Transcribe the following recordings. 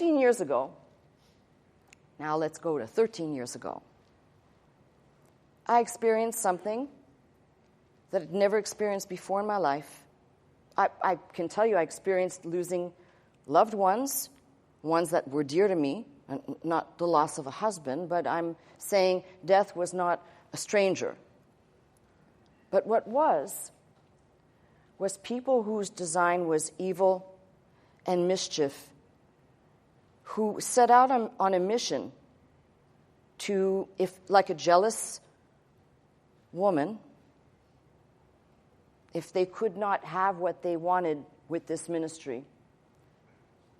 Years ago, now let's go to 13 years ago, I experienced something that I'd never experienced before in my life. I can tell you I experienced losing loved ones that were dear to me, not the loss of a husband, but I'm saying death was not a stranger. But what was people whose design was evil and mischief, who set out on a mission to, if like a jealous woman, if they could not have what they wanted with this ministry,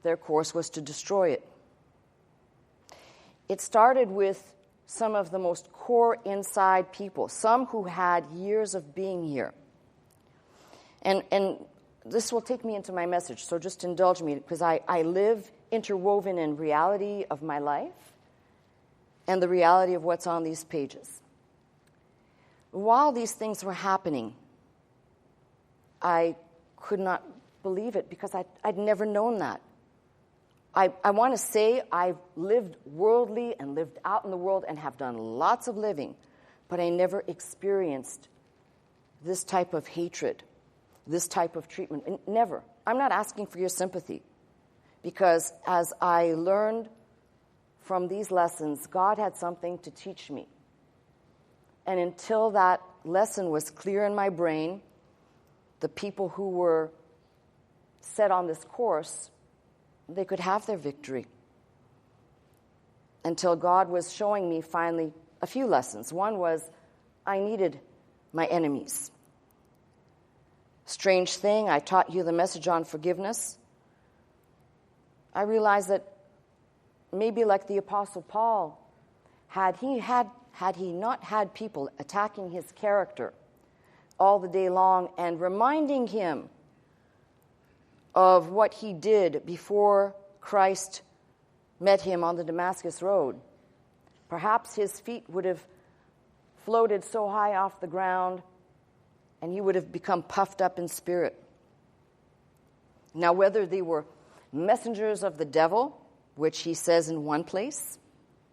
their course was to destroy it. It started with some of the most core inside people, some who had years of being here. And this will take me into my message, so just indulge me, because I live interwoven in reality of my life and the reality of what's on these pages. While these things were happening, I could not believe it because I'd never known that. I want to say I've lived worldly and lived out in the world and have done lots of living, but I never experienced this type of hatred, this type of treatment. Never. I'm not asking for your sympathy, because as I learned from these lessons, God had something to teach me. And until that lesson was clear in my brain, the people who were set on this course, they could have their victory. Until God was showing me finally a few lessons. One was I needed my enemies. Strange thing, I taught you the message on forgiveness. I realized that maybe like the Apostle Paul, had he not had people attacking his character all the day long and reminding him of what he did before Christ met him on the Damascus Road, perhaps his feet would have floated so high off the ground and he would have become puffed up in spirit. Now, whether they were messengers of the devil, which he says in one place,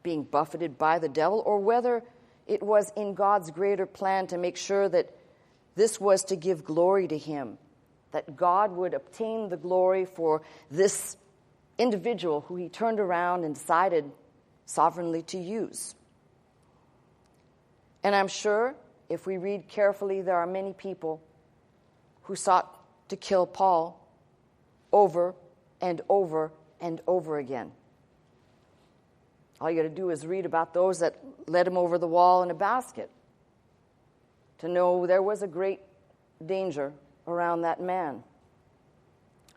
being buffeted by the devil, or whether it was in God's greater plan to make sure that this was to give glory to him, that God would obtain the glory for this individual who he turned around and decided sovereignly to use. And I'm sure if we read carefully, there are many people who sought to kill Paul over and over and over again. All you got to do is read about those that led him over the wall in a basket to know there was a great danger around that man.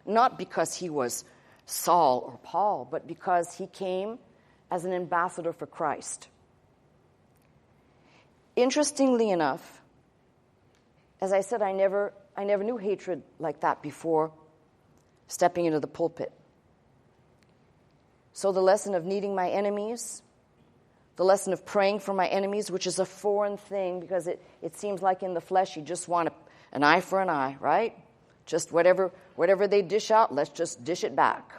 Not because he was Saul or Paul, but because he came as an ambassador for Christ. Interestingly enough, as I said, I never knew hatred like that before stepping into the pulpit. So the lesson of needing my enemies, the lesson of praying for my enemies, which is a foreign thing because it seems like in the flesh you just want an eye for an eye, right? Just whatever they dish out, let's just dish it back.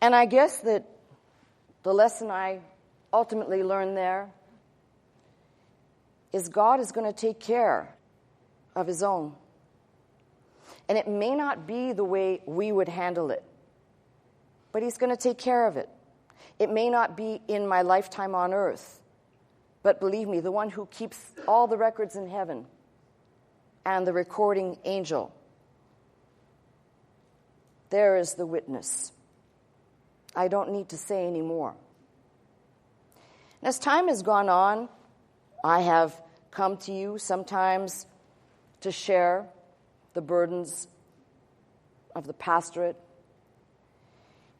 And I guess that the lesson I ultimately learned there is God is going to take care of his own. And it may not be the way we would handle it, but he's going to take care of it. It may not be in my lifetime on earth, but believe me, the one who keeps all the records in heaven and the recording angel, there is the witness. I don't need to say any more. As time has gone on, I have come to you sometimes to share the burdens of the pastorate.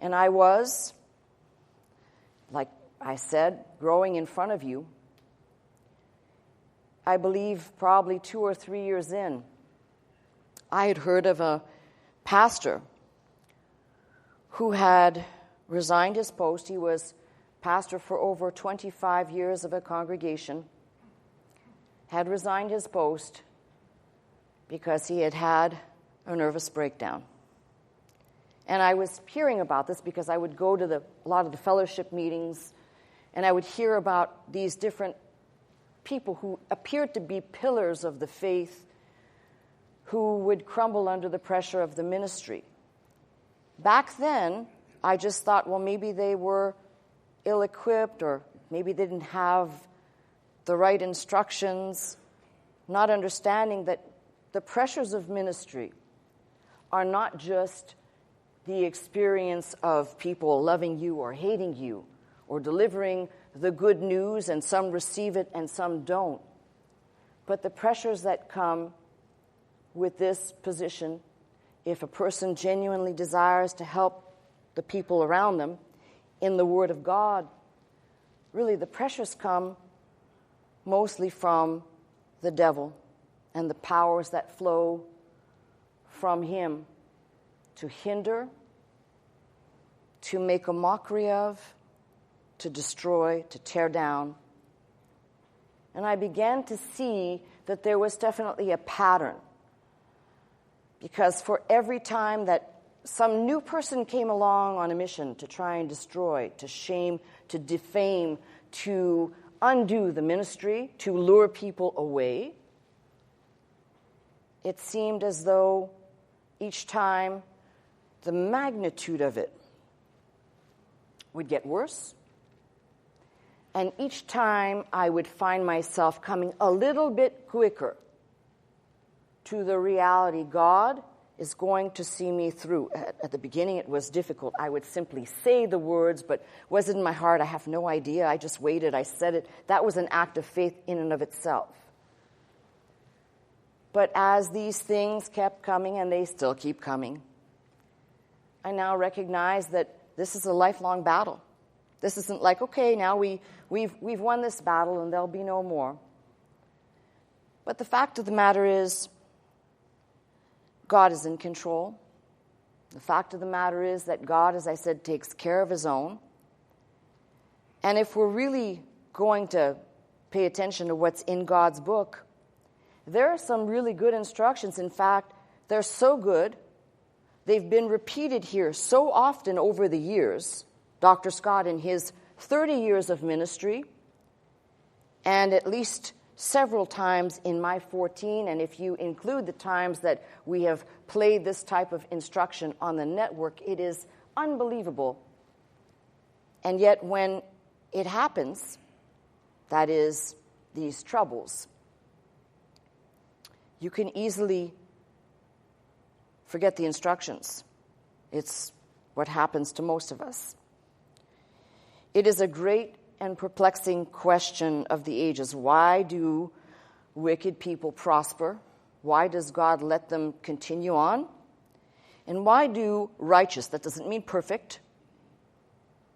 And I was, like I said, growing in front of you. I believe probably 2 or 3 years in, I had heard of a pastor who had resigned his post. He was pastor for over 25 years of a congregation, had resigned his post because he had had a nervous breakdown. And I was hearing about this because I would go to a lot of the fellowship meetings, and I would hear about these different people who appeared to be pillars of the faith who would crumble under the pressure of the ministry. Back then, I just thought, well, maybe they were ill-equipped, or maybe they didn't have the right instructions, not understanding that the pressures of ministry are not just the experience of people loving you or hating you, or delivering the good news and some receive it and some don't, but the pressures that come with this position, if a person genuinely desires to help the people around them in the Word of God, really the pressures come mostly from the devil and the powers that flow from him to hinder, to make a mockery of, to destroy, to tear down. And I began to see that there was definitely a pattern. Because for every time that some new person came along on a mission to try and destroy, to shame, to defame, to undo the ministry, to lure people away, it seemed as though each time the magnitude of it would get worse. And each time I would find myself coming a little bit quicker to the reality God is going to see me through. At the beginning, it was difficult. I would simply say the words, but was it in my heart? I have no idea. I just waited. I said it. That was an act of faith in and of itself. But as these things kept coming, and they still keep coming, I now recognize that this is a lifelong battle. This isn't like, okay, now we've won this battle and there'll be no more. But the fact of the matter is, God is in control. The fact of the matter is that God, as I said, takes care of his own. And if we're really going to pay attention to what's in God's book, there are some really good instructions. In fact, they're so good, they've been repeated here so often over the years. Dr. Scott, in his 30 years of ministry, and at least several times in my 14, and if you include the times that we have played this type of instruction on the network, it is unbelievable. And yet when it happens, that is, these troubles, you can easily forget the instructions. It's what happens to most of us. It is a great and perplexing question of the ages. Why do wicked people prosper? Why does God let them continue on? And why do righteous, that doesn't mean perfect,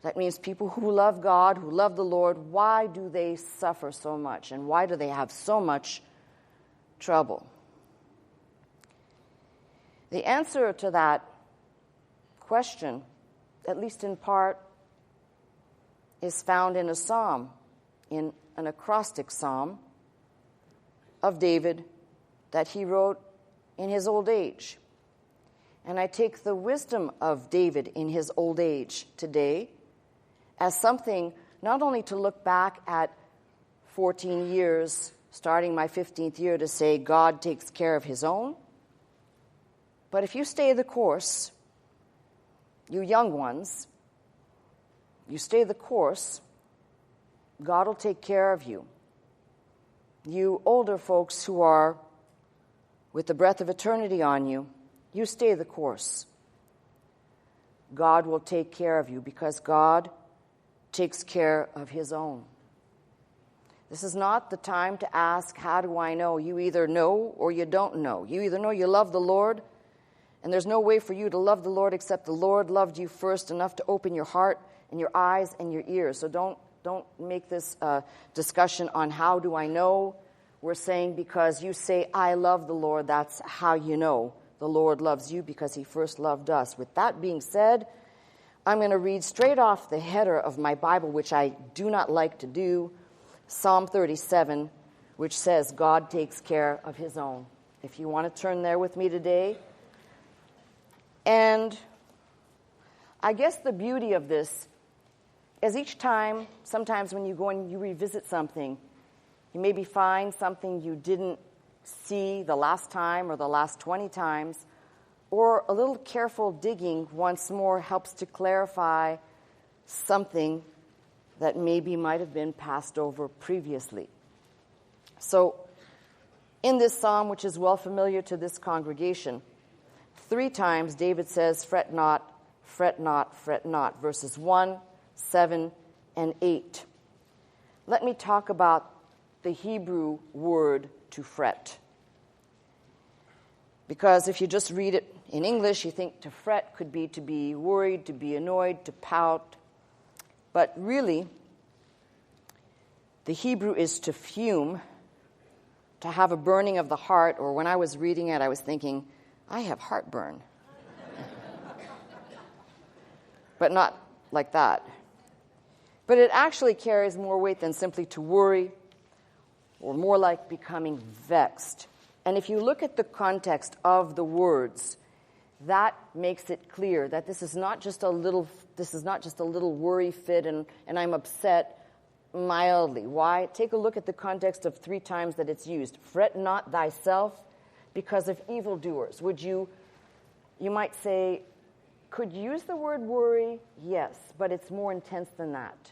that means people who love God, who love the Lord, why do they suffer so much? And why do they have so much trouble? The answer to that question, at least in part, is found in a psalm, in an acrostic psalm of David that he wrote in his old age. And I take the wisdom of David in his old age today as something not only to look back at 14 years, starting my 15th year, to say God takes care of his own, but if you stay the course, you young ones, you stay the course, God will take care of you. You older folks who are with the breath of eternity on you, you stay the course. God will take care of you because God takes care of his own. This is not the time to ask, how do I know? You either know or you don't know. You either know you love the Lord, and there's no way for you to love the Lord except the Lord loved you first enough to open your heart and your eyes and your ears. So don't make this discussion on how do I know. We're saying because you say, I love the Lord, that's how you know the Lord loves you because he first loved us. With that being said, I'm going to read straight off the header of my Bible, which I do not like to do, Psalm 37, which says, God takes care of his own. If you want to turn there with me today. And I guess the beauty of this is each time, sometimes when you go and you revisit something, you maybe find something you didn't see the last time or the last 20 times, or a little careful digging once more helps to clarify something that maybe might have been passed over previously. So, in this psalm, which is well familiar to this congregation, 3 times David says, fret not, fret not, fret not, verses 1, 7, and 8. Let me talk about the Hebrew word to fret. Because if you just read it in English, you think to fret could be to be worried, to be annoyed, to pout. But really, the Hebrew is to fume, to have a burning of the heart, or when I was reading it, I was thinking, I have heartburn. But not like that. But it actually carries more weight than simply to worry, or more like becoming vexed. And if you look at the context of the words, that makes it clear that this is not just a little worry fit and I'm upset mildly. Why? Take a look at the context of 3 times that it's used. Fret not thyself because of evildoers. You might say, could you use the word worry? Yes, but it's more intense than that.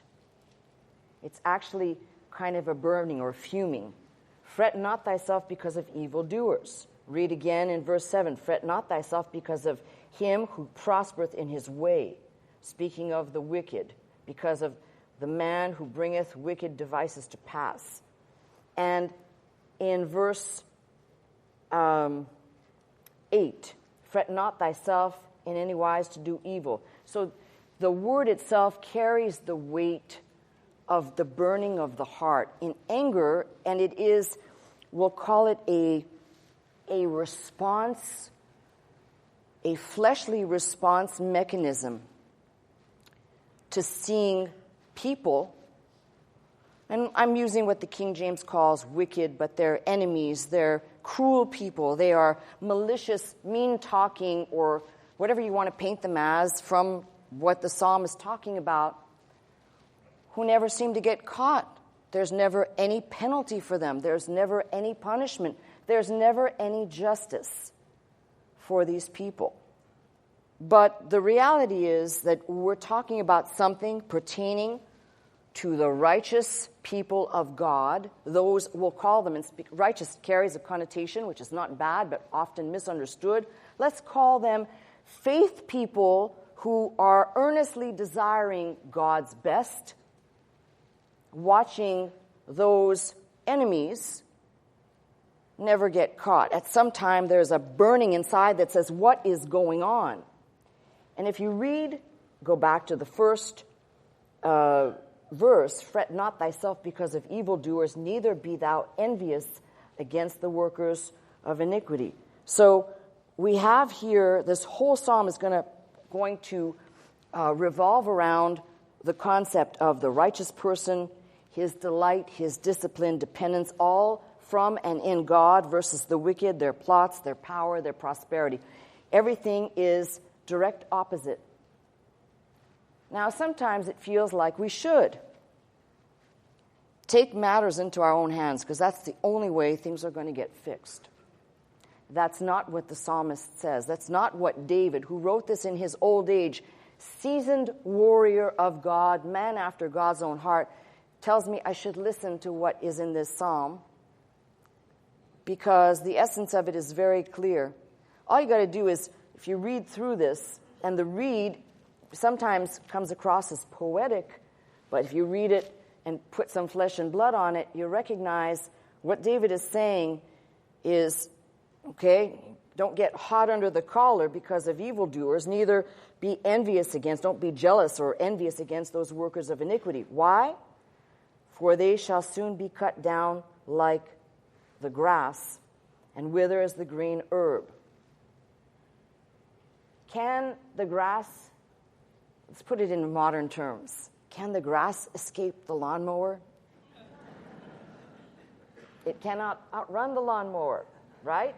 It's actually kind of a burning or fuming. Fret not thyself because of evildoers. Read again in verse 7. Fret not thyself because of him who prospereth in his way. Speaking of the wicked, because of the man who bringeth wicked devices to pass. And in verse 8, fret not thyself in any wise to do evil. So the word itself carries the weight of the burning of the heart in anger, and it is, we'll call it a response, a fleshly response mechanism to seeing people, and I'm using what the King James calls wicked, but they're enemies, they're cruel people, they are malicious, mean-talking, or whatever you want to paint them as from what the psalm is talking about, who never seem to get caught. There's never any penalty for them. There's never any punishment. There's never any justice for these people. But the reality is that we're talking about something pertaining to the righteous people of God. Those, we'll call them, and righteous carries a connotation which is not bad but often misunderstood. Let's call them faith people who are earnestly desiring God's best, watching those enemies never get caught. At some time, there's a burning inside that says, what is going on? And if you go back to the first verse, fret not thyself because of evildoers, neither be thou envious against the workers of iniquity. So we have here, this whole psalm is going to revolve around the concept of the righteous person, his delight, his discipline, dependence, all from and in God versus the wicked, their plots, their power, their prosperity. Everything is direct opposite. Now, sometimes it feels like we should take matters into our own hands because that's the only way things are going to get fixed. That's not what the psalmist says. That's not what David, who wrote this in his old age, seasoned warrior of God, man after God's own heart, tells me I should listen to what is in this psalm because the essence of it is very clear. All you got to do is, if you read through this, and the read sometimes comes across as poetic, but if you read it and put some flesh and blood on it, you recognize what David is saying is, okay, don't get hot under the collar because of evildoers, neither be envious against, don't be jealous or envious against those workers of iniquity. Why? For they shall soon be cut down like the grass and wither as the green herb. Can the grass Let's put it in modern terms. Can the grass escape the lawnmower? It cannot outrun the lawnmower, right?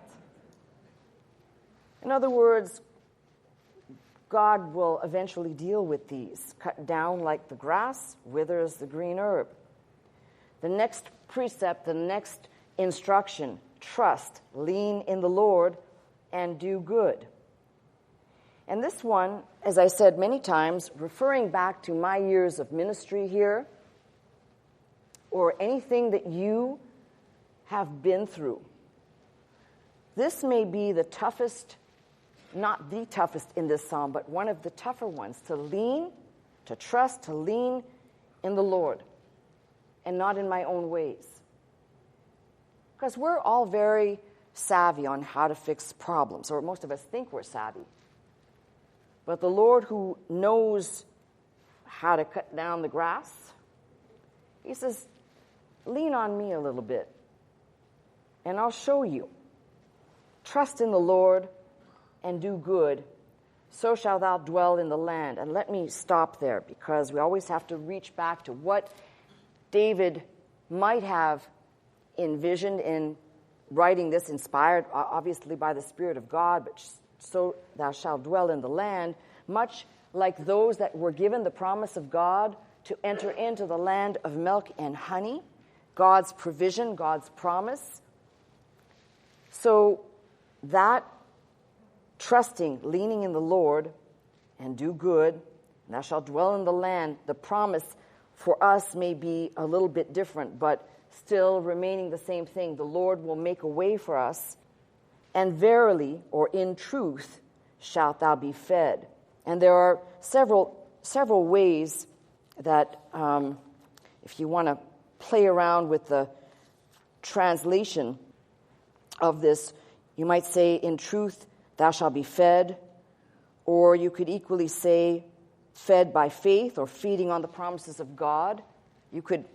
In other words, God will eventually deal with these. Cut down like the grass, wither as the green herb. The next precept, the next instruction, trust, lean in the Lord, and do good. And this one, as I said many times, referring back to my years of ministry here, or anything that you have been through. This may be the toughest, not the toughest in this psalm, but one of the tougher ones, to lean, to trust, to lean in the Lord and not in my own ways. Because we're all very savvy on how to fix problems, or most of us think we're savvy. But the Lord, who knows how to cut down the grass, he says, lean on me a little bit, and I'll show you. Trust in the Lord and do good, so shall thou dwell in the land. And let me stop there, because we always have to reach back to what David might have envisioned in writing this, inspired obviously by the Spirit of God, but so thou shalt dwell in the land, much like those that were given the promise of God to enter into the land of milk and honey, God's provision, God's promise. So that trusting, leaning in the Lord, and do good, and thou shalt dwell in the land, the promise for us may be a little bit different, but still remaining the same thing. The Lord will make a way for us, and verily, or in truth, shalt thou be fed. And there are several ways that, if you want to play around with the translation of this, you might say, in truth, thou shalt be fed, or you could equally say, fed by faith, or feeding on the promises of God. You could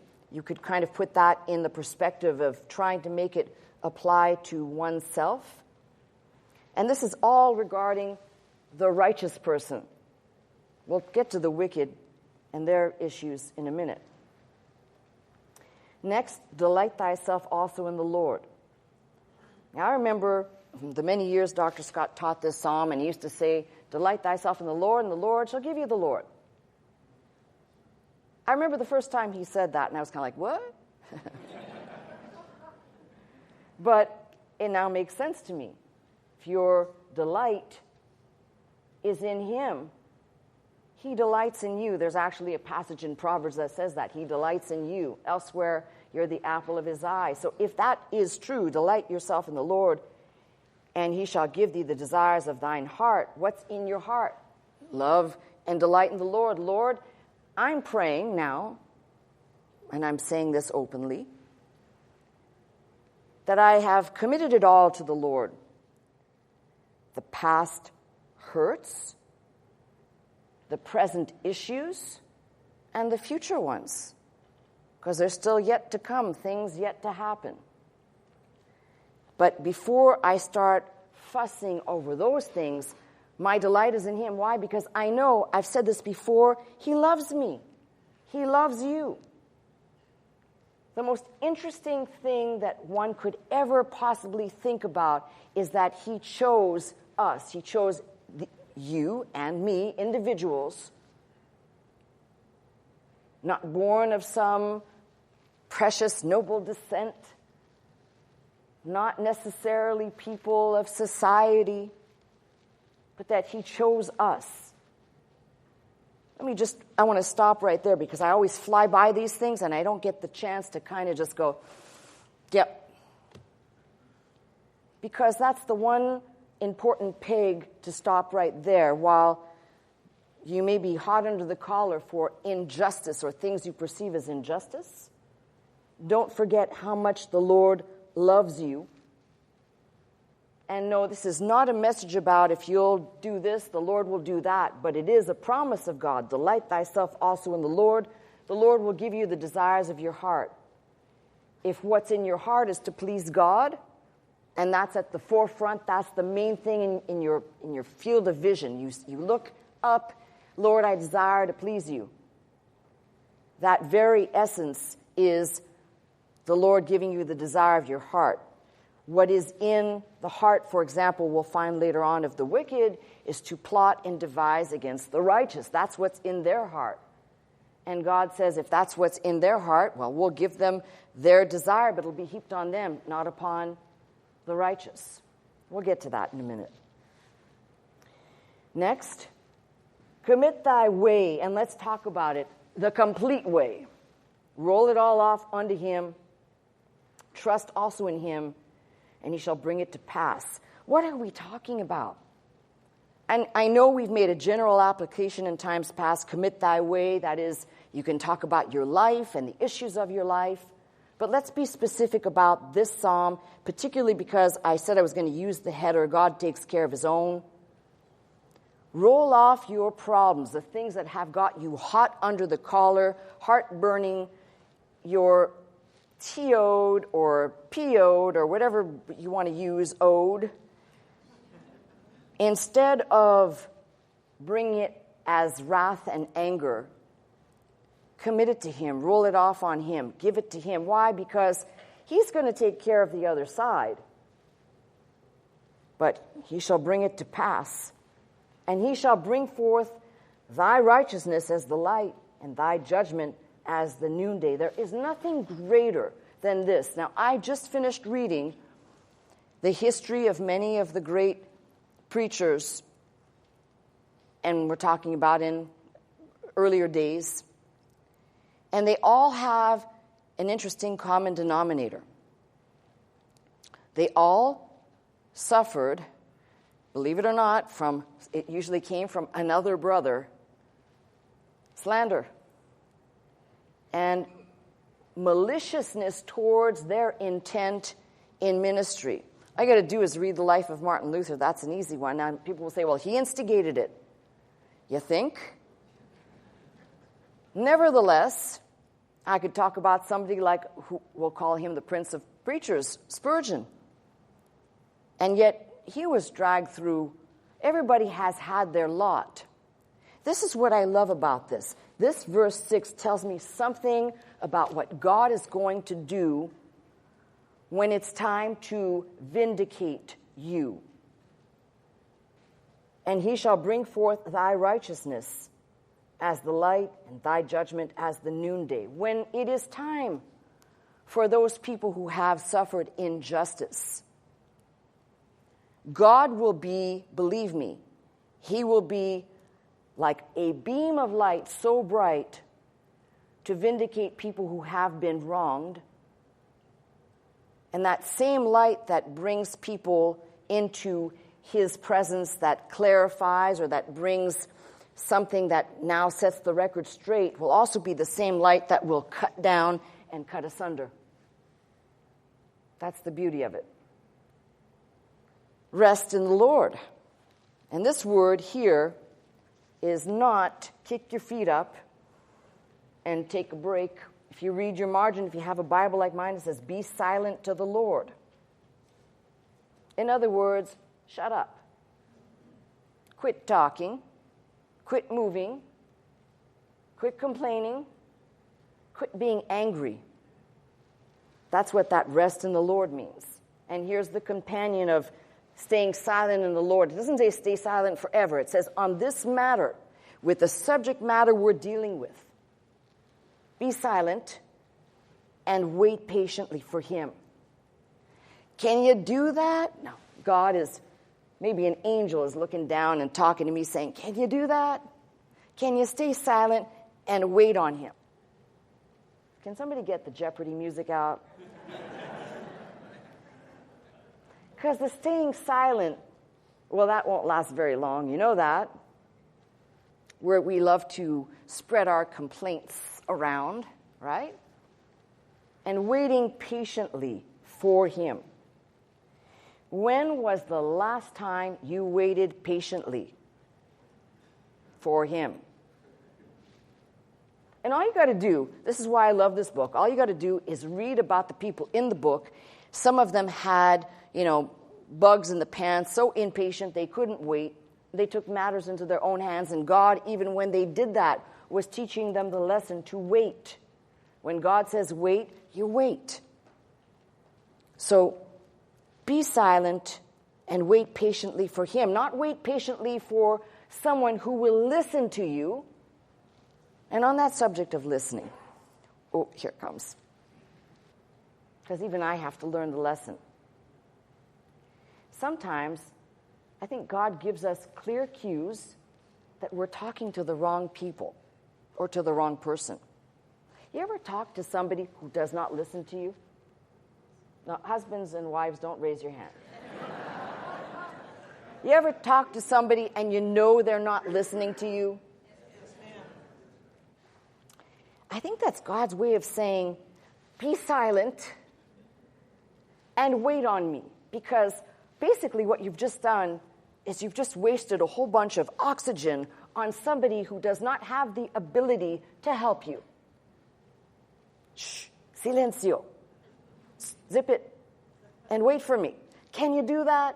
kind of put that in the perspective of trying to make it apply to oneself. And this is all regarding the righteous person. We'll get to the wicked and their issues in a minute. Next, delight thyself also in the Lord. Now, I remember the many years Dr. Scott taught this psalm, and he used to say, delight thyself in the Lord, and the Lord shall give you the Lord. I remember the first time he said that, and I was kind of like, what? But it now makes sense to me. If your delight is in him, he delights in you. There's actually a passage in Proverbs that says that. He delights in you. Elsewhere, you're the apple of his eye. So if that is true, delight yourself in the Lord, and he shall give thee the desires of thine heart. What's in your heart? Love and delight in the Lord. Lord, I'm praying now, and I'm saying this openly, that I have committed it all to the Lord. The past hurts, the present issues, and the future ones, because there's still yet to come, things yet to happen. But before I start fussing over those things, my delight is in him. Why? Because I know, I've said this before, he loves me. He loves you. The most interesting thing that one could ever possibly think about is that he chose us. He chose you and me, individuals, not born of some precious, noble descent, not necessarily people of society, but that he chose us. I want to stop right there, because I always fly by these things and I don't get the chance to kind of just go, yep. Because that's the one important peg to stop right there. While you may be hot under the collar for injustice or things you perceive as injustice, don't forget how much the Lord loves you. And no, this is not a message about if you'll do this, the Lord will do that, but it is a promise of God. Delight thyself also in the Lord. The Lord will give you the desires of your heart. If what's in your heart is to please God, and that's at the forefront, that's the main thing in your field of vision. You look up Lord, I desire to please you. That very essence is the Lord giving you the desire of your heart. What is in the heart, for example, we'll find later on of the wicked, is to plot and devise against the righteous. That's what's in their heart. And God says, if that's what's in their heart, well, we'll give them their desire, but it'll be heaped on them, not upon the righteous. We'll get to that in a minute. Next, commit thy way, and let's talk about it, the complete way. Roll it all off unto him. Trust also in him, and he shall bring it to pass. What are we talking about? And I know we've made a general application in times past, commit thy way. That is, you can talk about your life and the issues of your life. But let's be specific about this psalm, particularly because I said I was going to use the header, God takes care of his own. Roll off your problems, the things that have got you hot under the collar, heart-burning, your TO'd or PO'd or whatever you want to use, owed. Instead of bringing it as wrath and anger, commit it to him, roll it off on him, give it to him. Why? Because he's going to take care of the other side. But he shall bring it to pass, and he shall bring forth thy righteousness as the light and thy judgment as the noonday. There is nothing greater than this. Now, I just finished reading the history of many of the great preachers, and we're talking about in earlier days, and they all have an interesting common denominator. They all suffered, believe it or not, it usually came from another brother, slander and maliciousness towards their intent in ministry. All you got to do is read the life of Martin Luther. That's an easy one. Now, people will say, well, he instigated it. You think? Nevertheless, I could talk about somebody like, who we'll call him the Prince of Preachers, Spurgeon. And yet, he was dragged through. Everybody has had their lot. This is what I love about this. This verse 6 tells me something about what God is going to do when it's time to vindicate you. And he shall bring forth thy righteousness as the light and thy judgment as the noonday. When it is time for those people who have suffered injustice, God will be, believe me, he will be like a beam of light so bright to vindicate people who have been wronged. And that same light that brings people into his presence, that clarifies or that brings something that now sets the record straight, will also be the same light that will cut down and cut asunder. That's the beauty of it. Rest in the Lord. And this word here is not kick your feet up and take a break. If you read your margin, if you have a Bible like mine, it says, be silent to the Lord. In other words, shut up. Quit talking. Quit moving. Quit complaining. Quit being angry. That's what that rest in the Lord means. And here's the companion of staying silent in the Lord. It doesn't say stay silent forever. It says on this matter, with the subject matter we're dealing with, be silent and wait patiently for him. Can you do that? No. God is, maybe an angel is looking down and talking to me saying, can you do that? Can you stay silent and wait on him? Can somebody get the Jeopardy music out? Because the staying silent, well, that won't last very long. You know that. Where we love to spread our complaints around, right? And waiting patiently for him. When was the last time you waited patiently for him? And all you got to do, this is why I love this book, all you got to do is read about the people in the book. Some of them had, bugs in the pants, so impatient they couldn't wait. they took matters into their own hands, and God, even when they did that, was teaching them the lesson to wait. When God says wait, you wait. So be silent and wait patiently for him. Not wait patiently for someone who will listen to you. And on that subject of listening, oh, here it comes. Because even I have to learn the lesson. Sometimes I think God gives us clear cues that we're talking to the wrong people or to the wrong person. You ever talk to somebody who does not listen to you? Now, husbands and wives, don't raise your hand. You ever talk to somebody and you know they're not listening to you? Yes, ma'am. I think that's God's way of saying, be silent and wait on me. Because basically what you've just done is you've just wasted a whole bunch of oxygen on somebody who does not have the ability to help you. Shh, silencio. Zip it and wait for me. Can you do that?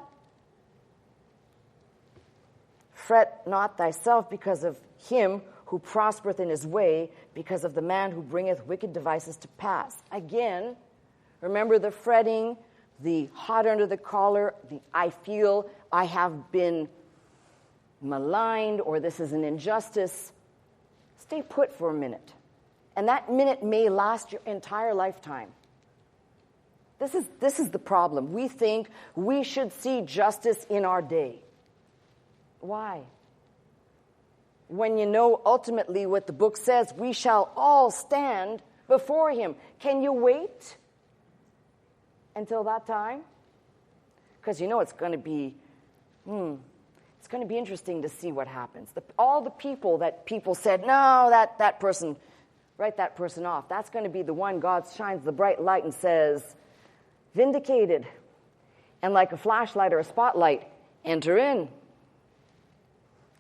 Fret not thyself because of him who prospereth in his way, because of the man who bringeth wicked devices to pass. Again, remember the fretting, the hot under the collar, the I feel I have been maligned or this is an injustice. Stay put for a minute. And that minute may last your entire lifetime. This is the problem. We think we should see justice in our day. Why? When you know ultimately what the book says, we shall all stand before him. Can you wait until that time? Because you know it's going to be, it's going to be interesting to see what happens. All the people that people said, no, that person, write that person off. That's going to be the one God shines the bright light and says, vindicated. And like a flashlight or a spotlight, enter in.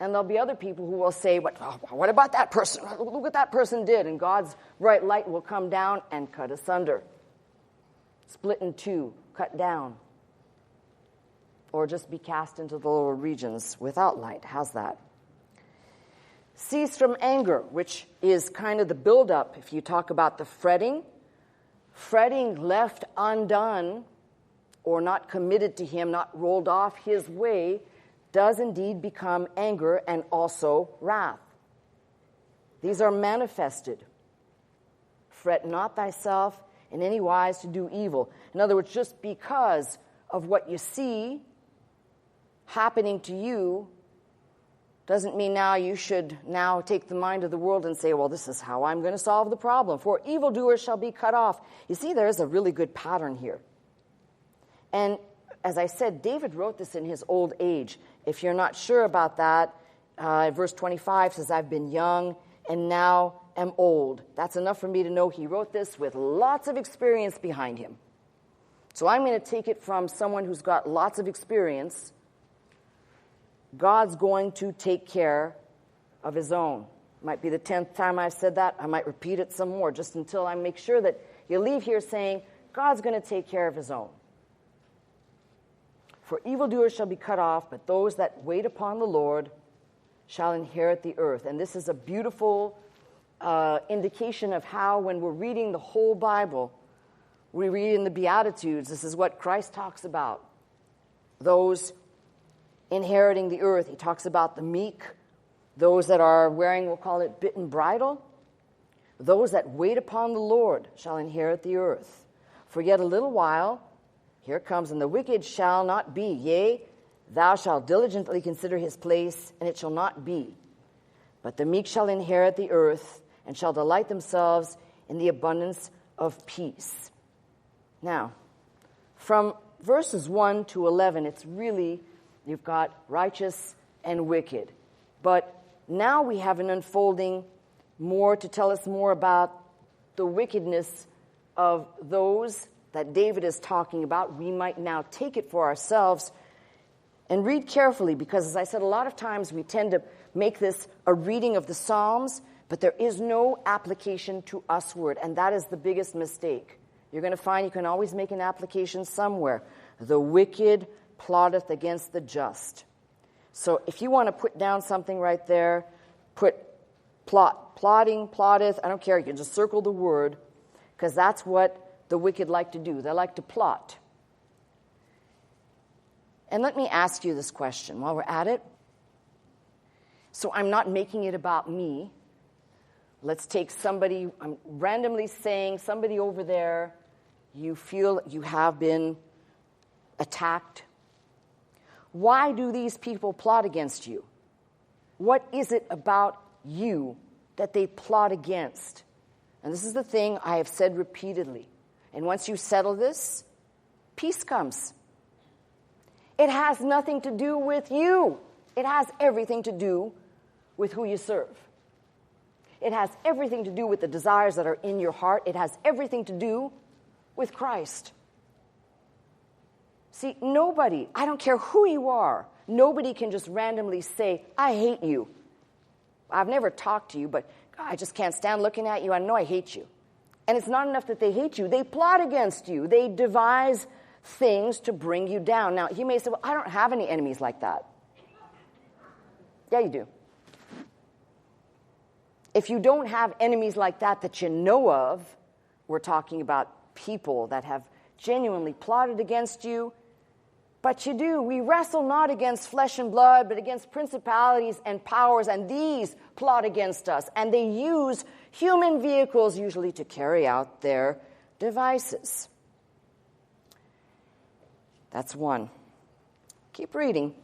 And there'll be other people who will say, what about that person? Look what that person did. And God's bright light will come down and cut asunder. Split in two, cut down. Or just be cast into the lower regions without light. How's that? Cease from anger, which is kind of the buildup. If you talk about the fretting left undone or not committed to him, not rolled off his way, does indeed become anger and also wrath. These are manifested. Fret not thyself in any wise to do evil. In other words, just because of what you see happening to you doesn't mean now you should now take the mind of the world and say, well, this is how I'm going to solve the problem. For evildoers shall be cut off. You see, there is a really good pattern here. And as I said, David wrote this in his old age. If you're not sure about that, verse 25 says, I've been young and now am old. That's enough for me to know he wrote this with lots of experience behind him. So I'm going to take it from someone who's got lots of experience. God's going to take care of his own. Might be the 10th time I've said that. I might repeat it some more just until I make sure that you leave here saying, God's going to take care of his own. For evildoers shall be cut off, but those that wait upon the Lord shall inherit the earth. And this is a beautiful indication of how, when we're reading the whole Bible, we read in the Beatitudes, this is what Christ talks about. Those inheriting the earth. He talks about the meek, those that are wearing, we'll call it bit and bridle. Those that wait upon the Lord shall inherit the earth. For yet a little while, here it comes, and the wicked shall not be. Yea, thou shalt diligently consider his place, and it shall not be. But the meek shall inherit the earth, and shall delight themselves in the abundance of peace. Now, from verses 1 to 11, it's really, you've got righteous and wicked. But now we have an unfolding more to tell us more about the wickedness of those that David is talking about. We might now take it for ourselves and read carefully, because as I said, a lot of times we tend to make this a reading of the Psalms, but there is no application to usward, and that is the biggest mistake. You're going to find you can always make an application somewhere. The wicked plotteth against the just, So if you want to put down something right there, put plot, plotting, plotteth, I don't care, you can just circle the word, because that's what the wicked like to do. They like to plot. And let me ask you this question while we're at it. So I'm not making it about me. Let's take somebody, I'm randomly saying somebody over there, you feel you have been attacked. Why do these people plot against you? What is it about you that they plot against? And this is the thing I have said repeatedly. And once you settle this, peace comes. It has nothing to do with you. It has everything to do with who you serve. It has everything to do with the desires that are in your heart. It has everything to do with Christ. See, nobody, I don't care who you are, nobody can just randomly say, I hate you. I've never talked to you, but I just can't stand looking at you. I know I hate you. And it's not enough that they hate you. They plot against you. They devise things to bring you down. Now, you may say, well, I don't have any enemies like that. Yeah, you do. If you don't have enemies like that you know of, we're talking about people that have genuinely plotted against you. But you do. We wrestle not against flesh and blood, but against principalities and powers, and these plot against us. And they use human vehicles usually to carry out their devices. That's one. Keep reading.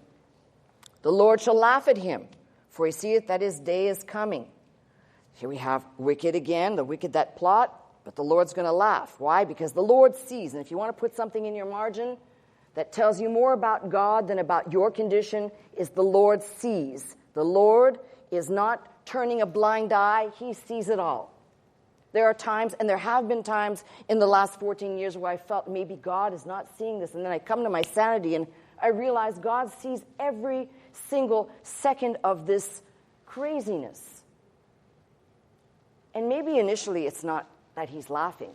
The Lord shall laugh at him, for he seeth that his day is coming. Here we have wicked again, the wicked that plot, but the Lord's going to laugh. Why? Because the Lord sees. And if you want to put something in your margin that tells you more about God than about your condition, is the Lord sees. The Lord is not turning a blind eye. He sees it all. There are times, and there have been times in the last 14 years where I felt maybe God is not seeing this. And then I come to my sanity and I realize God sees every single second of this craziness. And maybe initially it's not that he's laughing,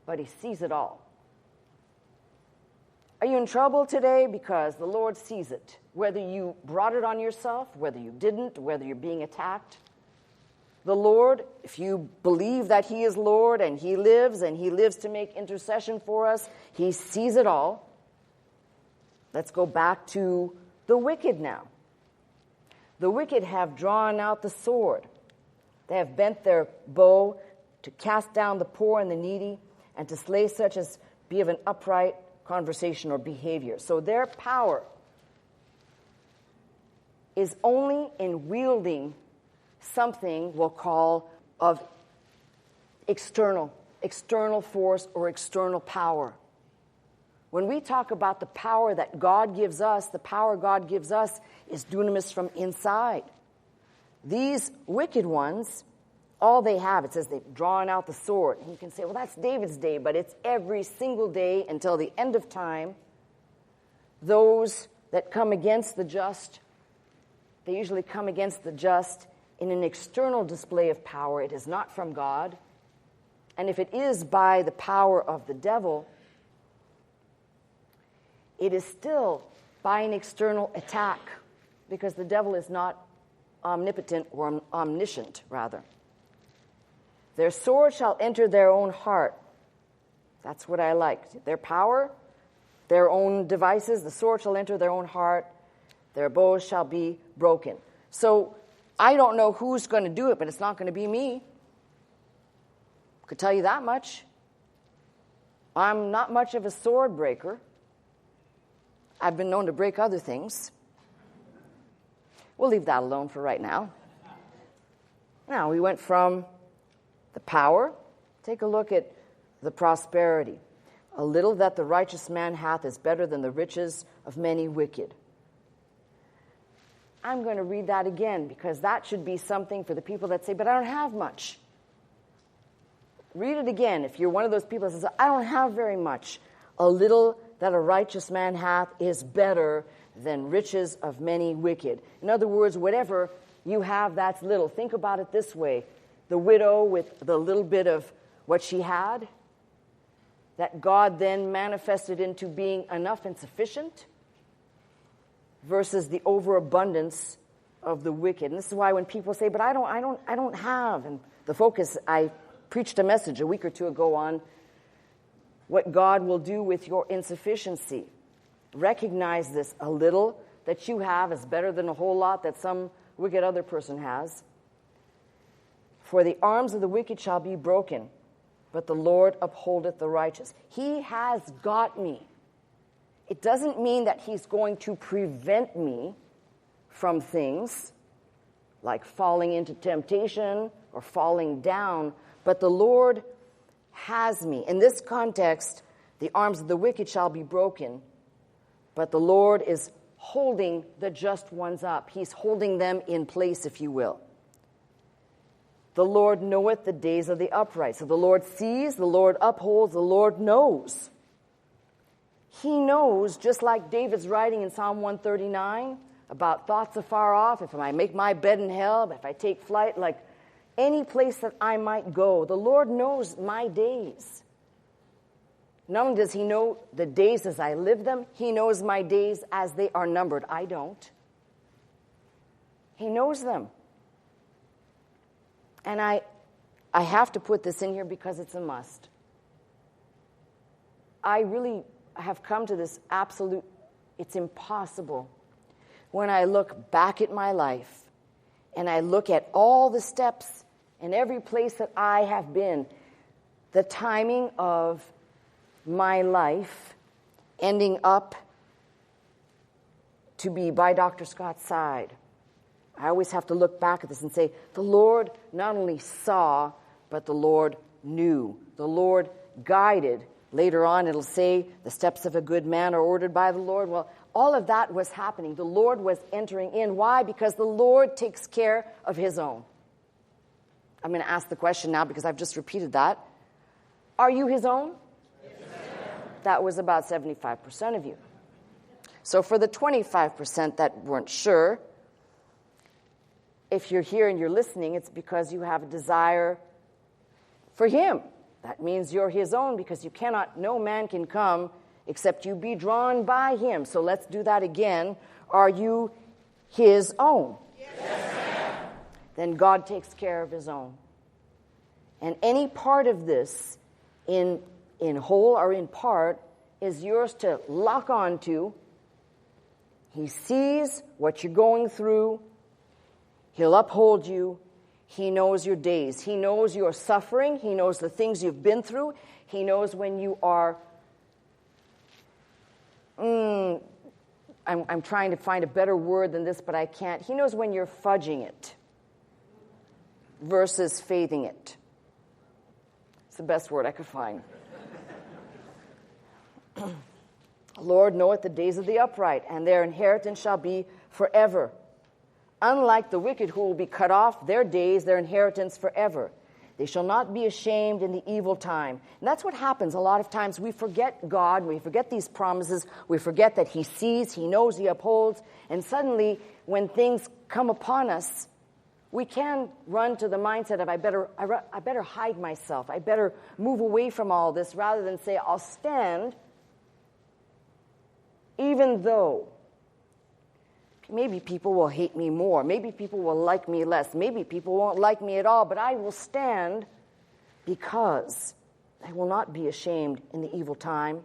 but he sees it all. Are you in trouble today? Because the Lord sees it. Whether you brought it on yourself, whether you didn't, whether you're being attacked. The Lord, if you believe that he is Lord and he lives to make intercession for us, he sees it all. Let's go back to the wicked now. The wicked have drawn out the sword. They have bent their bow to cast down the poor and the needy and to slay such as be of an upright conversation or behavior. So their power is only in wielding something we'll call of external force or external power. When we talk about the power that God gives us, the power God gives us is dunamis from inside. These wicked ones, all they have, it says they've drawn out the sword. And you can say, well, that's David's day, but it's every single day until the end of time. Those that come against the just, they usually come against the just in an external display of power. It is not from God. And if it is by the power of the devil, it is still by an external attack, because the devil is not omnipotent or omniscient, rather. Their sword shall enter their own heart. That's what I like. Their power, their own devices, the sword shall enter their own heart. Their bows shall be broken. So I don't know who's going to do it, but it's not going to be me. Could tell you that much. I'm not much of a sword breaker. I've been known to break other things. We'll leave that alone for right now. Now, we went from the power. Take a look at the prosperity. A little that the righteous man hath is better than the riches of many wicked. I'm going to read that again, because that should be something for the people that say, but I don't have much. Read it again if you're one of those people that says, I don't have very much. A little that a righteous man hath is better than riches of many wicked. In other words, whatever you have, that's little. Think about it this way. The widow with the little bit of what she had, that God then manifested into being enough and sufficient. versus the overabundance of the wicked. And this is why when people say, but I don't have, and the focus, I preached a message a week or two ago on what God will do with your insufficiency. Recognize this. A little that you have is better than a whole lot that some wicked other person has. For the arms of the wicked shall be broken, but the Lord upholdeth the righteous. He has got me. It doesn't mean that he's going to prevent me from things like falling into temptation or falling down, but the Lord has me. In this context, the arms of the wicked shall be broken, but the Lord is holding the just ones up. He's holding them in place, if you will. The Lord knoweth the days of the upright. So the Lord sees, the Lord upholds, the Lord knows. He knows, just like David's writing in Psalm 139 about thoughts afar off, if I make my bed in hell, if I take flight, like any place that I might go, the Lord knows my days. Not only does he know the days as I live them, he knows my days as they are numbered. I don't. He knows them. And I have to put this in here because it's a must. I really have come to this absolute, it's impossible. When I look back at my life and I look at all the steps and every place that I have been, the timing of my life ending up to be by Dr. Scott's side, I always have to look back at this and say, the Lord not only saw, but the Lord knew. The Lord guided. Later on, it'll say, the steps of a good man are ordered by the Lord. Well, all of that was happening. The Lord was entering in. Why? Because the Lord takes care of his own. I'm going to ask the question now because I've just repeated that. Are you his own? Yes. That was about 75% of you. So for the 25% that weren't sure, if you're here and you're listening, it's because you have a desire for him. That means you're his own because no man can come except you be drawn by him. So let's do that again. Are you his own? Yes. Then God takes care of his own. And any part of this, in whole or in part, is yours to lock on to. He sees what you're going through. He'll uphold you. He knows your days. He knows your suffering. He knows the things you've been through. He knows when you are, I'm trying to find a better word than this, but I can't. He knows when you're fudging it versus faithing it. It's the best word I could find. Lord knoweth the days of the upright, and their inheritance shall be forever. Unlike the wicked who will be cut off, their days, their inheritance forever. They shall not be ashamed in the evil time. And that's what happens a lot of times. We forget God, we forget these promises, we forget that he sees, he knows, he upholds, and suddenly when things come upon us, we can run to the mindset of I better hide myself, I better move away from all this, rather than say I'll stand even though maybe people will hate me more. Maybe people will like me less. Maybe people won't like me at all. But I will stand because I will not be ashamed in the evil time.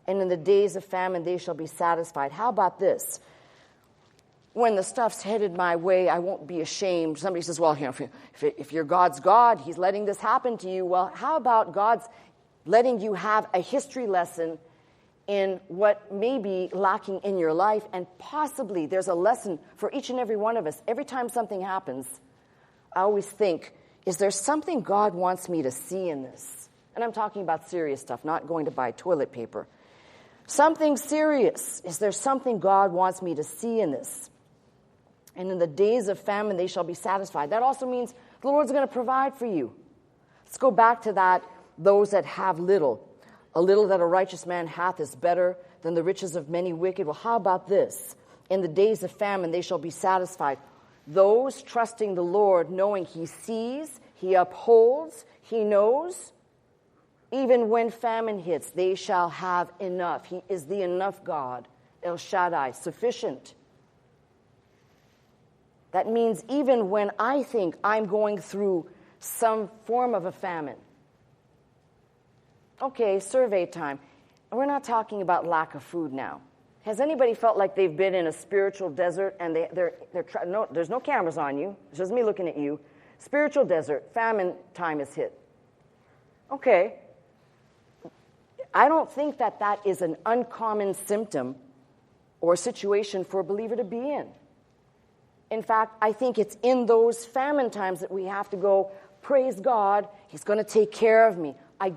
And in the days of famine, they shall be satisfied. How about this? When the stuff's headed my way, I won't be ashamed. Somebody says, well, if you're God's God, he's letting this happen to you. Well, how about God's letting you have a history lesson in what may be lacking in your life, and possibly there's a lesson for each and every one of us. Every time something happens, I always think, is there something God wants me to see in this? And I'm talking about serious stuff, not going to buy toilet paper. Something serious. Is there something God wants me to see in this? And in the days of famine, they shall be satisfied. That also means the Lord's going to provide for you. Let's go back to that, those that have little. A little that a righteous man hath is better than the riches of many wicked. Well, how about this? In the days of famine, they shall be satisfied. Those trusting the Lord, knowing he sees, he upholds, he knows, even when famine hits, they shall have enough. He is the enough God. El Shaddai, sufficient. That means even when I think I'm going through some form of a famine. Okay, survey time. We're not talking about lack of food now. Has anybody felt like they've been in a spiritual desert and there's no cameras on you. It's just me looking at you. Spiritual desert, famine time is hit. Okay. I don't think that is an uncommon symptom or situation for a believer to be in. In fact, I think it's in those famine times that we have to go, praise God, He's going to take care of me. I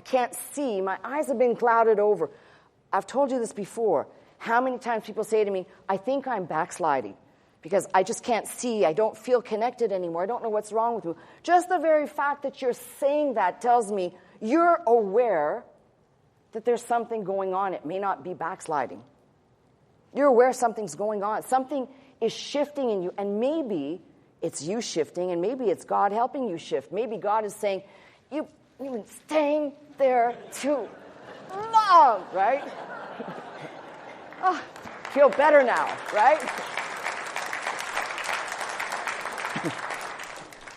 can't see. My eyes have been clouded over. I've told you this before. How many times people say to me, I think I'm backsliding because I just can't see. I don't feel connected anymore. I don't know what's wrong with you. Just the very fact that you're saying that tells me you're aware that there's something going on. It may not be backsliding. You're aware something's going on. Something is shifting in you, and maybe it's you shifting, and maybe it's God helping you shift. Maybe God is saying, you've been staying there too long, right? Oh, feel better now, right?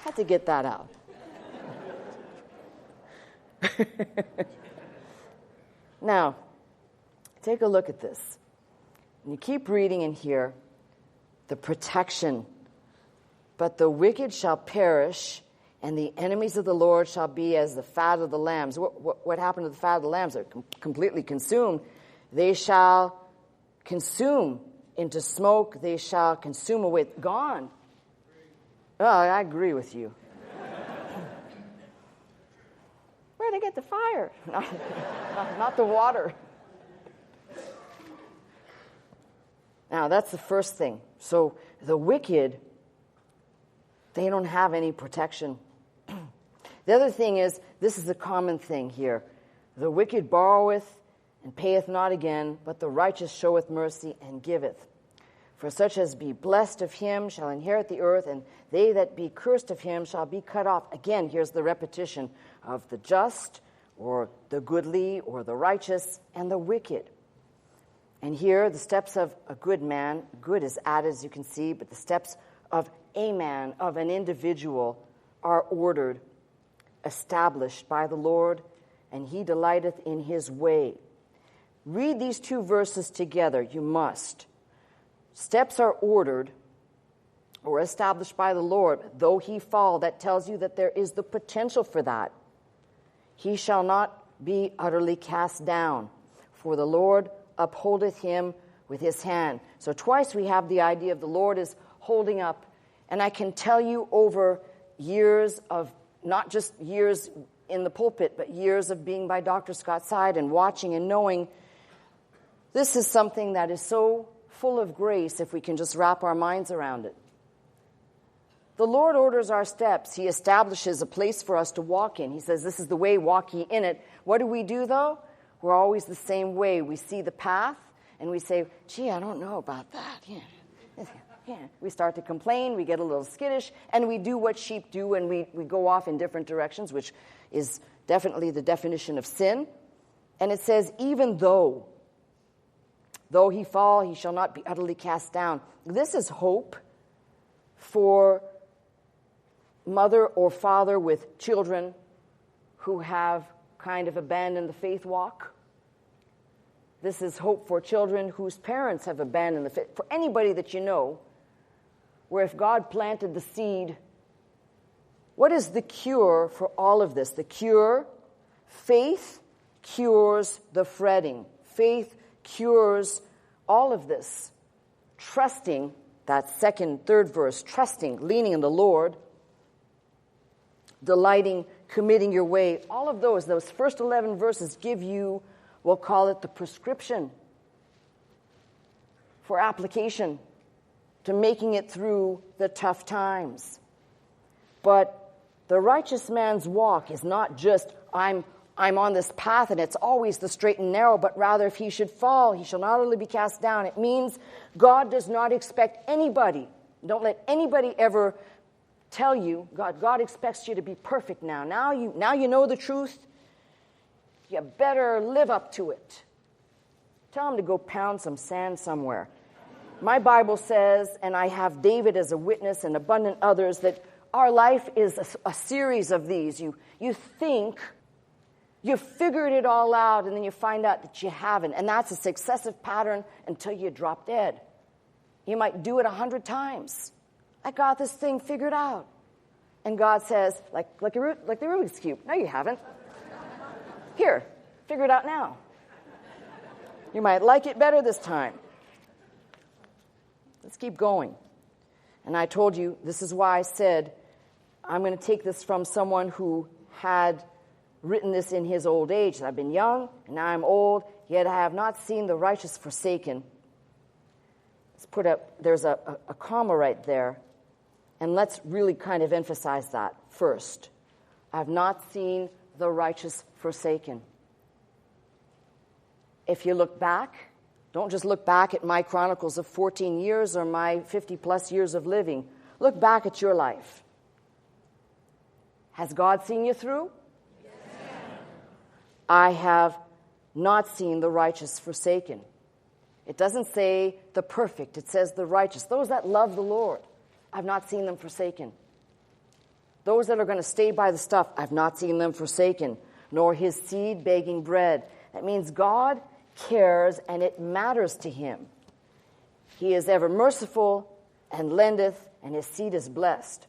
Had to get that out. Now, take a look at this. And you keep reading in here, the protection. But the wicked shall perish, and the enemies of the Lord shall be as the fat of the lambs. What happened to the fat of the lambs? They're completely consumed. They shall consume into smoke. They shall consume away. Gone. Oh, I agree with you. Where'd they get the fire? Not the water. Now, that's the first thing. So the wicked, they don't have any protection. The other thing is, this is a common thing here. The wicked borroweth and payeth not again, but the righteous showeth mercy and giveth. For such as be blessed of him shall inherit the earth, and they that be cursed of him shall be cut off. Again, here's the repetition of the just, or the goodly, or the righteous, and the wicked. And here, the steps of a good man, good is added, as you can see, but the steps of a man, of an individual, are ordered, established by the Lord, and he delighteth in his way. Read these two verses together, you must. Steps are ordered or established by the Lord. Though he fall, that tells you that there is the potential for that. He shall not be utterly cast down, for the Lord upholdeth him with his hand. So twice we have the idea of the Lord is holding up. And I can tell you over years of, not just years in the pulpit, but years of being by Dr. Scott's side and watching and knowing, this is something that is so full of grace if we can just wrap our minds around it. The Lord orders our steps. He establishes a place for us to walk in. He says, this is the way, walk ye in it. What do we do, though? We're always the same way. We see the path, and we say, gee, I don't know about that. Yeah. We start to complain, we get a little skittish, and we do what sheep do, and we go off in different directions, which is definitely the definition of sin. And it says, even though he fall, he shall not be utterly cast down. This is hope for mother or father with children who have kind of abandoned the faith walk. This is hope for children whose parents have abandoned the faith. For anybody that you know, where if God planted the seed, what is the cure for all of this? The cure, faith cures the fretting. Faith cures all of this. Trusting, that second, third verse, trusting, leaning in the Lord, delighting, committing your way. All of those first 11 verses give you, we'll call it the prescription for application to making it through the tough times. But the righteous man's walk is not just, I'm on this path and it's always the straight and narrow, but rather if he should fall, he shall not only be cast down. It means God does not expect anybody, don't let anybody ever tell you, God expects you to be perfect now. Now you know the truth. You better live up to it. Tell him to go pound some sand somewhere. My Bible says, and I have David as a witness and abundant others, that our life is a series of these. You think you've figured it all out, and then you find out that you haven't. And that's a successive pattern until you drop dead. You might do it 100 times. I got this thing figured out. And God says, like the Rubik's Cube. No, you haven't. Here, figure it out now. You might like it better this time. Let's keep going. And I told you, this is why I said, I'm going to take this from someone who had written this in his old age. I've been young, and now I'm old, yet I have not seen the righteous forsaken. Let's put there's a comma right there. And let's really kind of emphasize that first. I've not seen the righteous forsaken. If you look back, don't just look back at my chronicles of 14 years or my 50-plus years of living. Look back at your life. Has God seen you through? Yes. I have not seen the righteous forsaken. It doesn't say the perfect. It says the righteous. Those that love the Lord, I've not seen them forsaken. Those that are going to stay by the stuff, I've not seen them forsaken, nor his seed begging bread. That means God cares and it matters to him. He is ever merciful and lendeth, and his seed is blessed.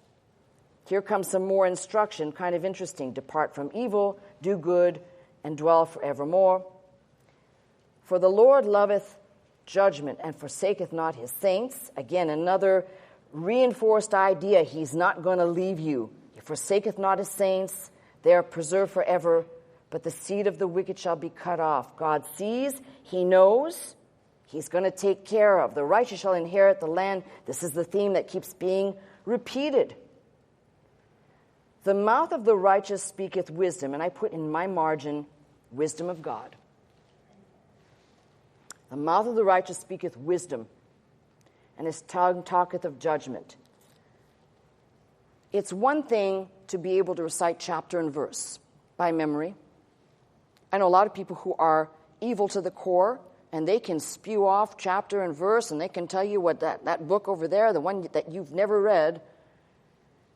Here comes some more instruction, kind of interesting. Depart from evil, do good, and dwell forevermore. For the Lord loveth judgment and forsaketh not his saints. Again, another reinforced idea. He's not going to leave you. He forsaketh not his saints. They are preserved forever, but the seed of the wicked shall be cut off. God sees, he knows, he's going to take care of. The righteous shall inherit the land. This is the theme that keeps being repeated. The mouth of the righteous speaketh wisdom, and I put in my margin, wisdom of God. The mouth of the righteous speaketh wisdom, and his tongue talketh of judgment. It's one thing to be able to recite chapter and verse by memory. I know a lot of people who are evil to the core, and they can spew off chapter and verse, and they can tell you what that book over there, the one that you've never read,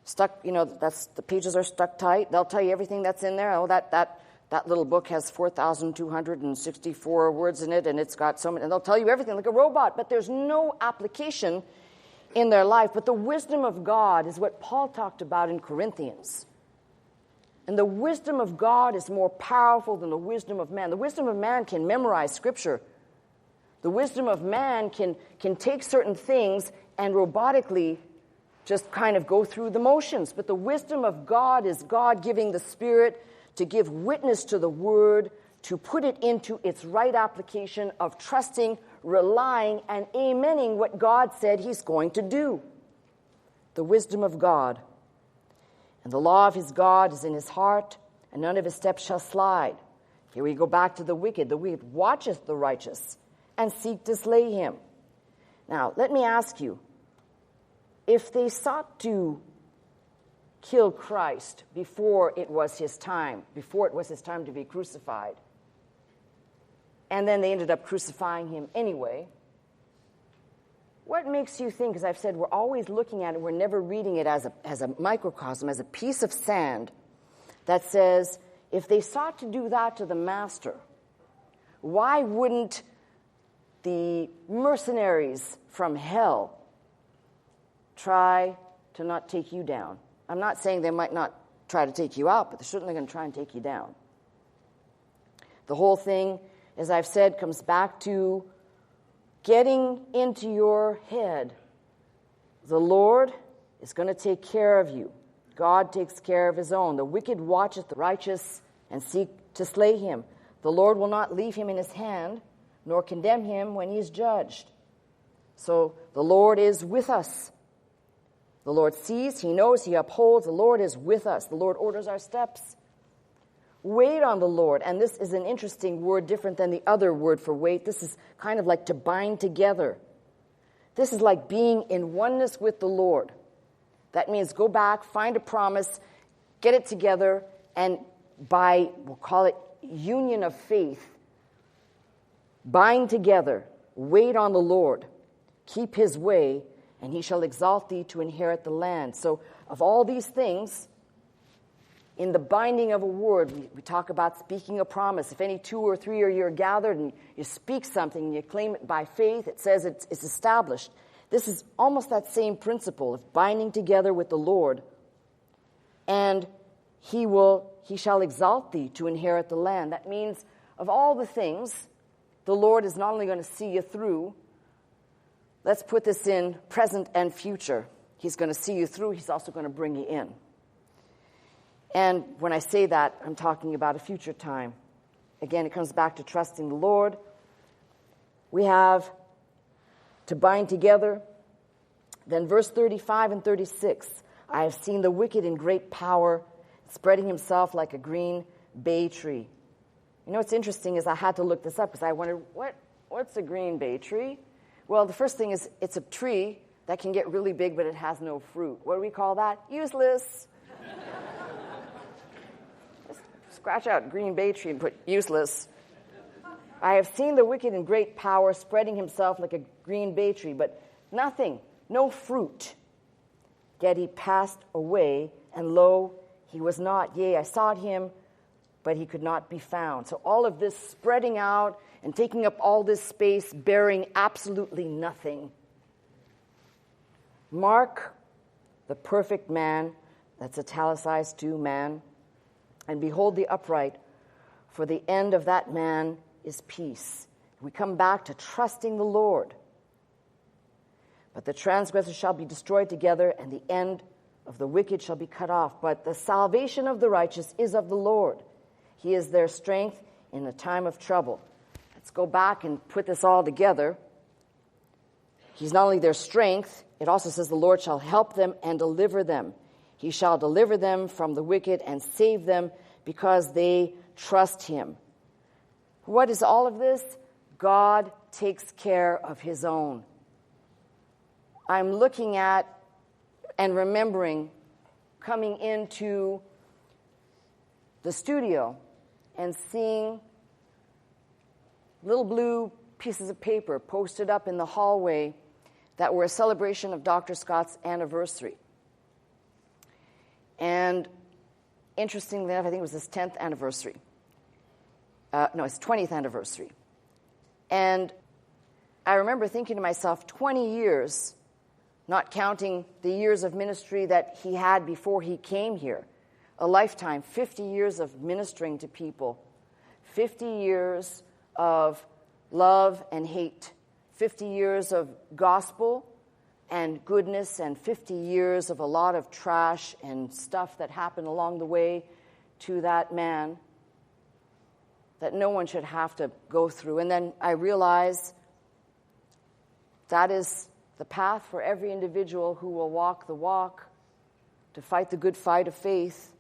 stuck, that's the pages are stuck tight. They'll tell you everything that's in there. Oh, that little book has 4,264 words in it, and it's got so many, and they'll tell you everything like a robot, but there's no application in their life. But the wisdom of God is what Paul talked about in Corinthians. And the wisdom of God is more powerful than the wisdom of man. The wisdom of man can memorize Scripture. The wisdom of man can take certain things and robotically just kind of go through the motions. But the wisdom of God is God giving the Spirit to give witness to the Word, to put it into its right application of trusting, relying, and amening what God said he's going to do. The wisdom of God. And the law of his God is in his heart, and none of his steps shall slide. Here we go back to the wicked. The wicked watcheth the righteous, and seek to slay him. Now, let me ask you, if they sought to kill Christ before it was his time to be crucified, and then they ended up crucifying him anyway, what makes you think, as I've said, we're always looking at it, we're never reading it as a microcosm, as a piece of sand that says, if they sought to do that to the master, why wouldn't the mercenaries from hell try to not take you down? I'm not saying they might not try to take you out, but they're certainly going to try and take you down. The whole thing, as I've said, comes back to getting into your head. The Lord is going to take care of you. God takes care of his own. The wicked watcheth the righteous and seek to slay him. The Lord will not leave him in his hand, nor condemn him when he is judged. So the Lord is with us. The Lord sees, he knows, he upholds. The Lord is with us. The Lord orders our steps. Wait on the Lord. And this is an interesting word, different than the other word for wait. This is kind of like to bind together. This is like being in oneness with the Lord. That means go back, find a promise, get it together, and by, we'll call it union of faith, Bind together, wait on the Lord, keep his way, and he shall exalt thee to inherit the land. So of all these things, in the binding of a word, we talk about speaking a promise. If any 2 or 3 you're gathered and you speak something and you claim it by faith, it says it's established. This is almost that same principle of binding together with the Lord. And he shall exalt thee to inherit the land. That means of all the things, the Lord is not only going to see you through, let's put this in present and future. He's going to see you through. He's also going to bring you in. And when I say that, I'm talking about a future time. Again, it comes back to trusting the Lord. We have to bind together. Then verse 35 and 36, I have seen the wicked in great power, spreading himself like a green bay tree. You know what's interesting is I had to look this up because I wondered, what's a green bay tree? Well, the first thing is it's a tree that can get really big, but it has no fruit. What do we call that? Useless. Scratch out green bay tree and put useless. I have seen the wicked in great power, spreading himself like a green bay tree, but nothing, no fruit. Yet he passed away, and lo, he was not. Yea, I sought him, but he could not be found. So all of this spreading out and taking up all this space, bearing absolutely nothing. Mark the perfect man, that's italicized too, man, and behold the upright, for the end of that man is peace. We come back to trusting the Lord. But the transgressors shall be destroyed together, and the end of the wicked shall be cut off. But the salvation of the righteous is of the Lord. He is their strength in the time of trouble. Let's go back and put this all together. He's not only their strength, it also says the Lord shall help them and deliver them. He shall deliver them from the wicked and save them because they trust him. What is all of this? God takes care of his own. I'm looking at and remembering coming into the studio and seeing little blue pieces of paper posted up in the hallway that were a celebration of Dr. Scott's anniversary. And interestingly enough, I think it was his 10th anniversary. His 20th anniversary. And I remember thinking to myself, 20 years, not counting the years of ministry that he had before he came here, a lifetime, 50 years of ministering to people, 50 years of love and hate, 50 years of gospel and goodness, and 50 years of a lot of trash and stuff that happened along the way to that man that no one should have to go through. And then I realized that is the path for every individual who will walk the walk to fight the good fight of faith.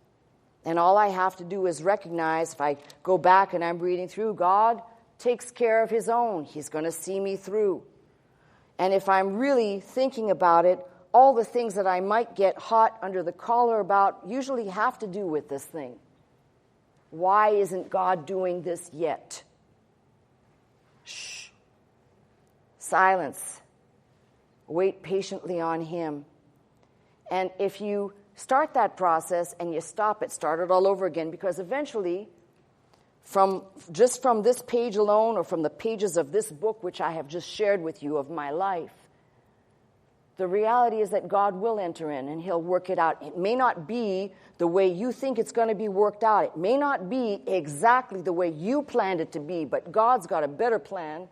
And all I have to do is recognize, if I go back and I'm reading through, God takes care of his own. He's going to see me through. And if I'm really thinking about it, all the things that I might get hot under the collar about usually have to do with this thing. Why isn't God doing this yet? Shh. Silence. Wait patiently on him. And if you start that process and you stop it, start it all over again, because eventually, from this page alone or from the pages of this book, which I have just shared with you of my life, the reality is that God will enter in and he'll work it out. It may not be the way you think it's going to be worked out. It may not be exactly the way you planned it to be, but God's got a better plan.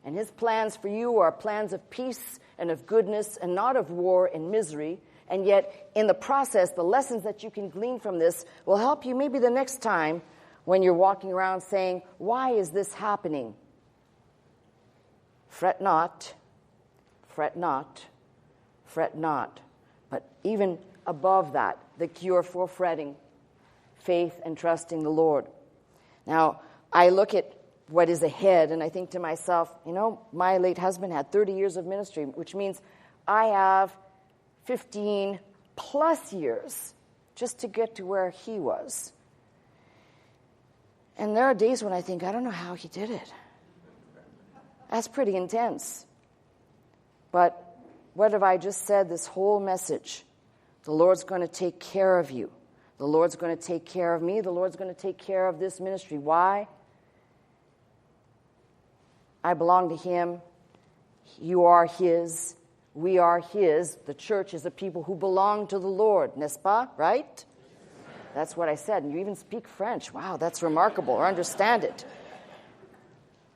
And his plans for you are plans of peace and of goodness and not of war and misery. And yet, in the process, the lessons that you can glean from this will help you maybe the next time when you're walking around saying, why is this happening? Fret not, fret not, fret not. But even above that, the cure for fretting, faith and trusting the Lord. Now, I look at what is ahead, and I think to myself, my late husband had 30 years of ministry, which means I have 15 plus years just to get to where he was. And there are days when I think, I don't know how he did it. That's pretty intense. But what have I just said? This whole message. The Lord's going to take care of you. The Lord's going to take care of me. The Lord's going to take care of this ministry. Why? I belong to Him. You are His. We are His. The church is a people who belong to the Lord. N'est-ce pas? Right? That's what I said. And you even speak French. Wow, that's remarkable. Or understand it.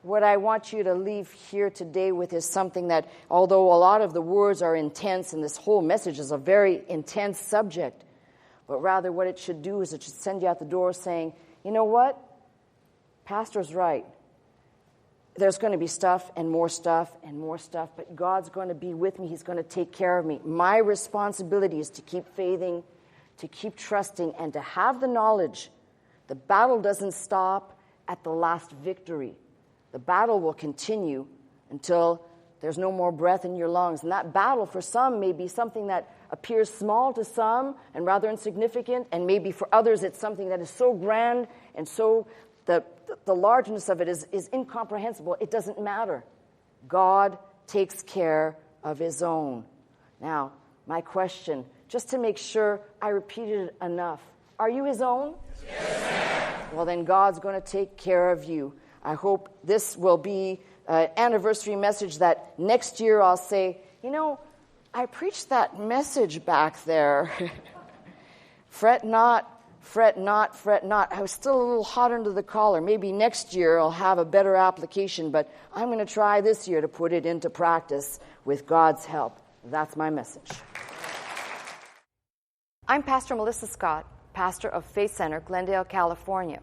What I want you to leave here today with is something that, although a lot of the words are intense, and this whole message is a very intense subject, but rather what it should do is it should send you out the door saying, you know what? Pastor's right. There's going to be stuff and more stuff and more stuff, but God's going to be with me. He's going to take care of me. My responsibility is to keep faithing, to keep trusting, and to have the knowledge. The battle doesn't stop at the last victory. The battle will continue until there's no more breath in your lungs. And that battle for some may be something that appears small to some and rather insignificant, and maybe for others it's something that is so grand and so the largeness of it is incomprehensible. It doesn't matter. God takes care of His own. Now, my question, just to make sure I repeated it enough, are you His own? Yes, ma'am. Well, then God's going to take care of you. I hope this will be an anniversary message that next year I'll say, you know, I preached that message back there. Fret not, fret not, fret not. I was still a little hot under the collar. Maybe next year I'll have a better application, but I'm going to try this year to put it into practice with God's help. That's my message. I'm Pastor Melissa Scott, pastor of Faith Center, Glendale, California.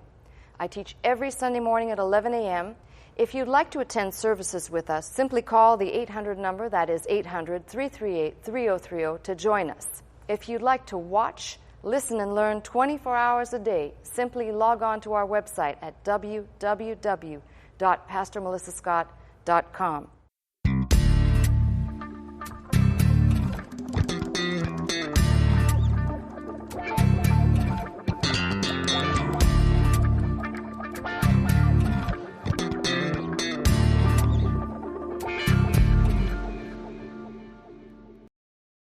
I teach every Sunday morning at 11 a.m. If you'd like to attend services with us, simply call the 800 number, that is 800-338-3030, to join us. If you'd like to watch, listen, and learn 24 hours a day, simply log on to our website at www.pastormelissascott.com.